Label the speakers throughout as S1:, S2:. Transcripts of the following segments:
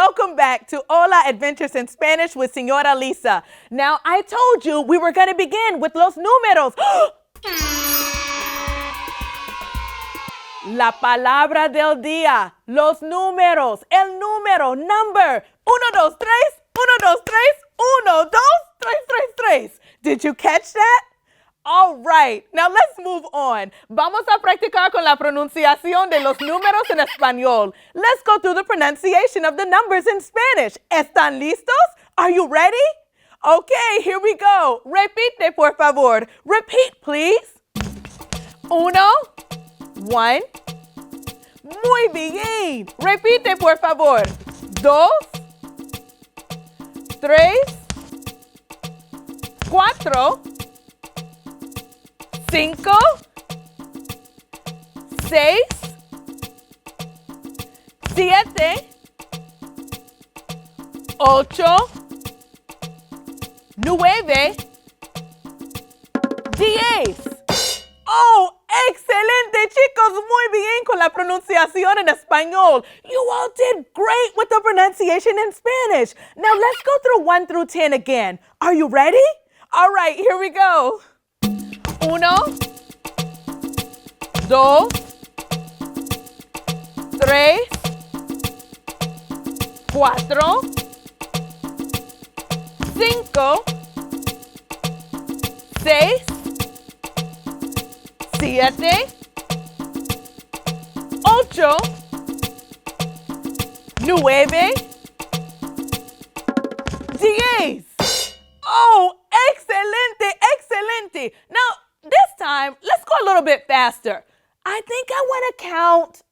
S1: welcome back to Hola Adventures in Spanish with Senora Lisa. Now, I told you we were going to begin with los números. La palabra del día, los números, el número, number. 1, 2, 3, 1, 2, 3, 1, 2, 3, 3, 3. Did you catch that? All right, now let's move on. Vamos a practicar con la pronunciación de los números en español. Let's go through the pronunciation of the numbers in Spanish. ¿Están listos? Are you ready? Okay, here we go. Repite, por favor. Repeat, please. 1. Muy bien. Repite, por favor. 2, 3, 4, 5, 6, 7, 8, 9, 10. Oh, excelente, chicos. Muy bien con la pronunciación en español. You all did great with the pronunciation in Spanish. Now let's go through 1 through 10 again. Are you ready? All right, here we go. 1, 2, 3, 4, 5, 6, 7, 8, 9, 10. Oh, excelente, excelente. Now, this time, let's go a little bit faster. I think I want to count,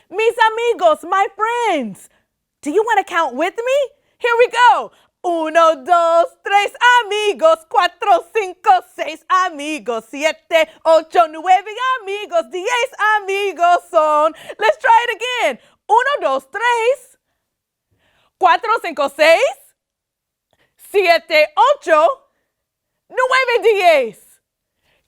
S1: mis amigos, my friends. Do you want to count with me? Here we go. 1, 2, 3 amigos, 4, 5, 6 amigos, 7, 8, 9 amigos, 10 amigos son. Let's try it again. 1, 2, 3, 4, 5, 6, 7, 8, 9, 10.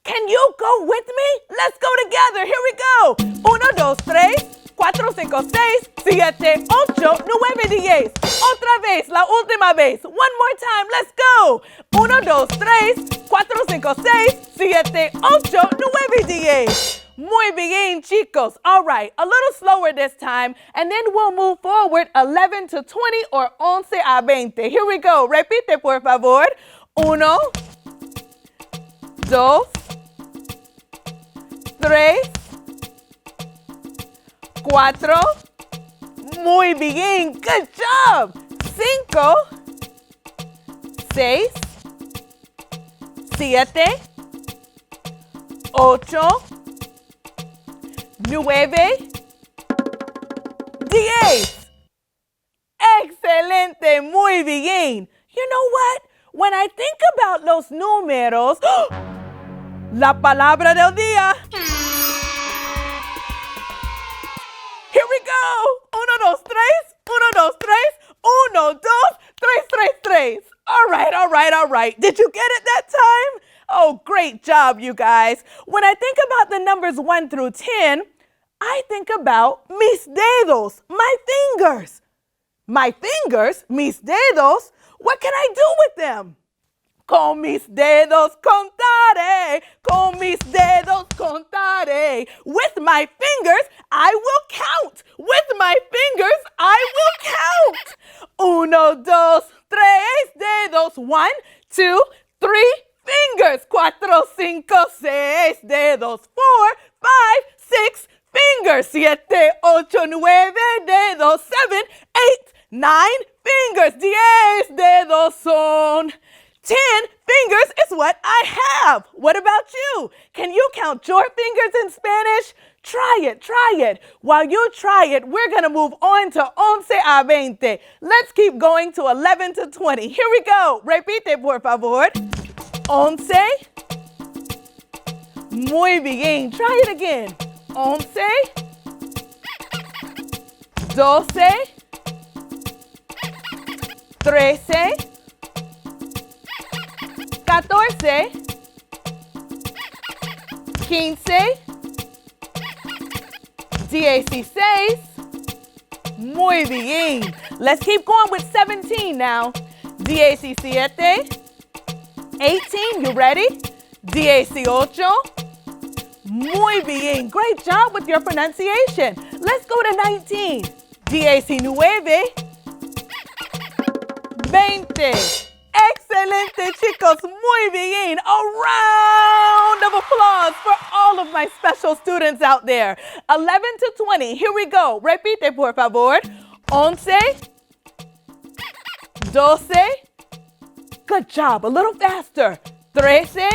S1: Can you go with me? Let's go together. Here we go. 1, 2, 3, 4, 5, 6, 7, 8, 9, 10. Otra vez, la última vez. One more time. Let's go. 1, 2, 3, 4, 5, 6, 7, 8, 9, 10. Muy bien, chicos. All right, a little slower this time, and then we'll move forward 11 to 20 or 11 a 20. Here we go. Repite, por favor. 1, 2, 3, 4, muy bien, good job. 5, 6, 7, 8, 9, 10. Excelente, muy bien. You know what? When I think about los números, la palabra del día. Here we go. 1, 2, 3, 1, 2, 3, 1, 2, 3, 3, 3. All right. Did you get it that time? Oh, great job, you guys. When I think about the numbers 1 through 10, I think about mis dedos, my fingers. My fingers, mis dedos, what can I do with them? Con mis dedos contaré, con mis dedos contaré. With my fingers, I will count. With my fingers, I will count. 1, 2, 3 dedos. 1, 2, 3 fingers. 4, 5, 6 dedos. 4, 5, 6 fingers. 7, 8, 9 dedos. 7, 8, 9 fingers. 10 dedos son. 10 fingers is what I have. What about you? Can you count your fingers in Spanish? Try it. While you try it, we're going to move on to 11 a 20. Let's keep going to 11 to 20. Here we go. Repite, por favor. 11. Muy bien. Try it again. 11. 12. 13. 14, 15, 16. Muy bien. Let's keep going with 17 now. 17. 18, you ready? 18. Muy bien. Great job with your pronunciation. Let's go to 19. 19. 20. Excelente, chicos. Muy bien. A round of applause for all of my special students out there. 11 to 20. Here we go. Repite, por favor. 11. 12. Good job. A little faster. 13.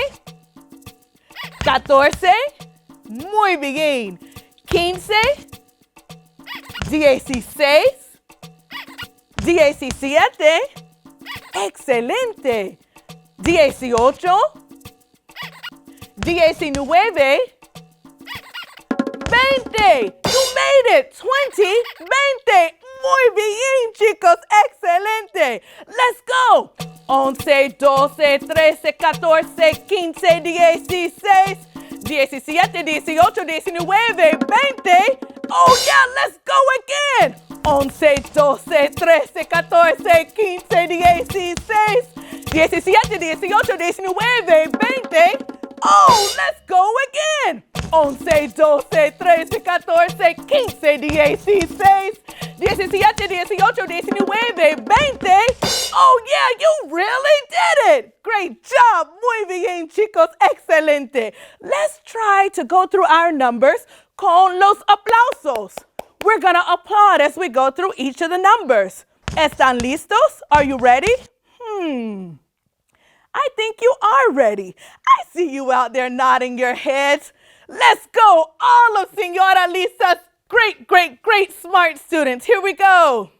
S1: 14. Muy bien. 15. 16. 17. Excelente. 18. 19. 20. You made it. 20. 20. Muy bien, chicos. Excelente. Let's go. 11, 12, 13, 14, 15, 16, 17, 18, 19, 20. Oh, yeah, let's go again. 11, 12, 13, 14, 15, 16, 17, 18, 19, 20. Oh, let's go again. 11, 12, 13, 14, 15, 16, 17, 18, 19, 20. Oh, yeah, you really did it. Great job. Muy bien, chicos. Excelente. Let's try to go through our numbers con los aplausos. We're going to applaud as we go through each of the numbers. ¿Están listos? Are you ready? I think you are ready. I see you out there nodding your heads. Let's go. All of Senora Lisa's great smart students. Here we go.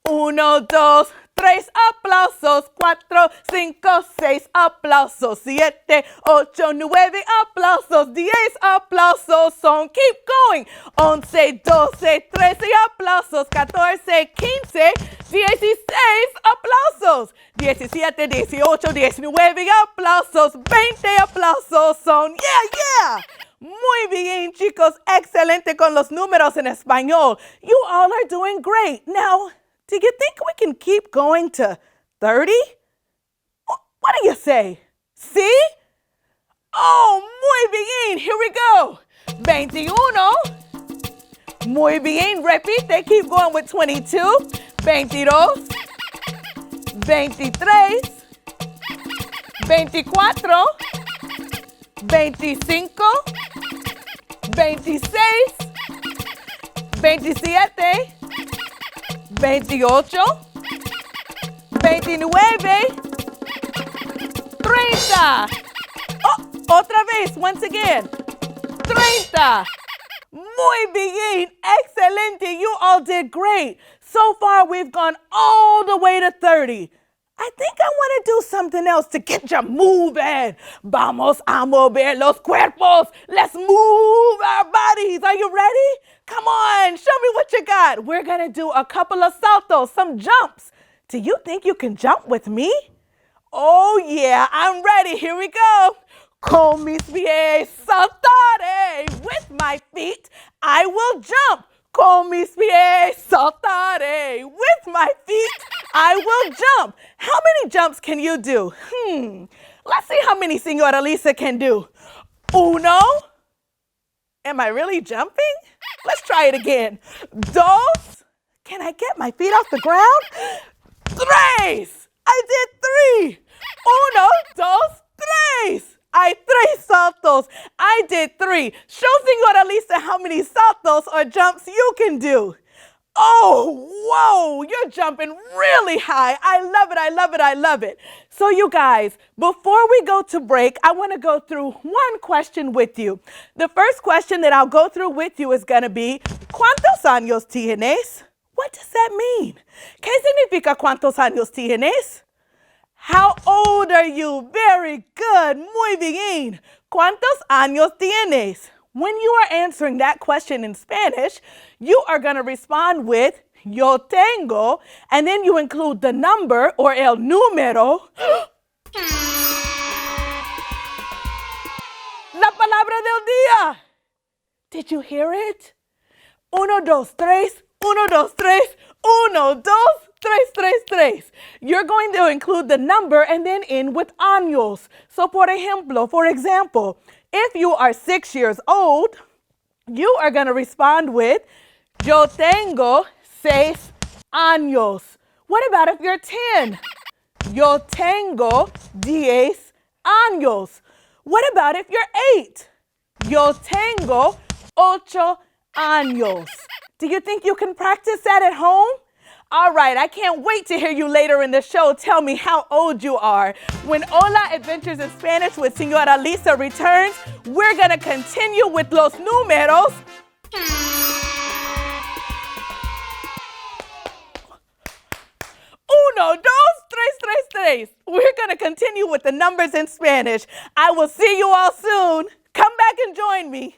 S1: 1, 2, 3 aplausos. 4, 5, 6 aplausos. 7, 8, 9 aplausos. 10 aplausos son. Keep going. 11, 12, 13 aplausos. 14, 15, 16 aplausos. 17, 18, 19 aplausos. 20 aplausos son. Yeah. Muy bien, chicos. Excelente con los números en español. You all are doing great. Now, do you think we can keep going to 30? What do you say? See? Oh, muy bien. Here we go. 21. Muy bien. Repite. Keep going with 22. 22. 23. 24. 25. 26. 27. 28, 29, 30. Oh, otra vez, once again. 30. Muy bien. Excelente. You all did great. So far, we've gone all the way to 30. I think I want to do something else to get you moving. Vamos a mover los cuerpos. Let's move our bodies. Are you ready? Come on, show me what you got. We're going to do a couple of saltos, some jumps. Do you think you can jump with me? Oh, yeah, I'm ready. Here we go. Con mis pies saltaré. With my feet, I will jump. Con mis pies saltaré. With my feet, I will jump. How many jumps can you do? Let's see how many Senora Lisa can do. 1. Am I really jumping? Let's try it again. 2. Can I get my feet off the ground? 3. I did 3. 1, 2, 3. I 3 saltos. I did 3. Show Senora Lisa how many saltos or jumps you can do. Oh, whoa, you're jumping really high. I love it, I love it, I love it. So you guys, before we go to break, I want to go through one question with you. The first question that I'll go through with you is going to be, ¿Cuántos años tienes? What does that mean? ¿Qué significa cuántos años tienes? How old are you? Very good. Muy bien. ¿Cuántos años tienes? When you are answering that question in Spanish, you are going to respond with yo tengo, and then you include the number or el número. La palabra del día. Did you hear it? 1, 2, 3. Uno, dos, tres. Uno, dos, tres, tres, tres. You're going to include the number and then end with años. So, por example, if you are 6 years old, you are going to respond with Yo tengo 6 años. What about if you're 10? Yo tengo 10 años. What about if you're 8? Yo tengo 8 años. Do you think you can practice that at home? All right, I can't wait to hear you later in the show tell me how old you are. When Hola Adventures in Spanish with Senora Lisa returns, we're going to continue with los números. Uno, dos, tres, tres, tres. We're going to continue with the numbers in Spanish. I will see you all soon. Come back and join me.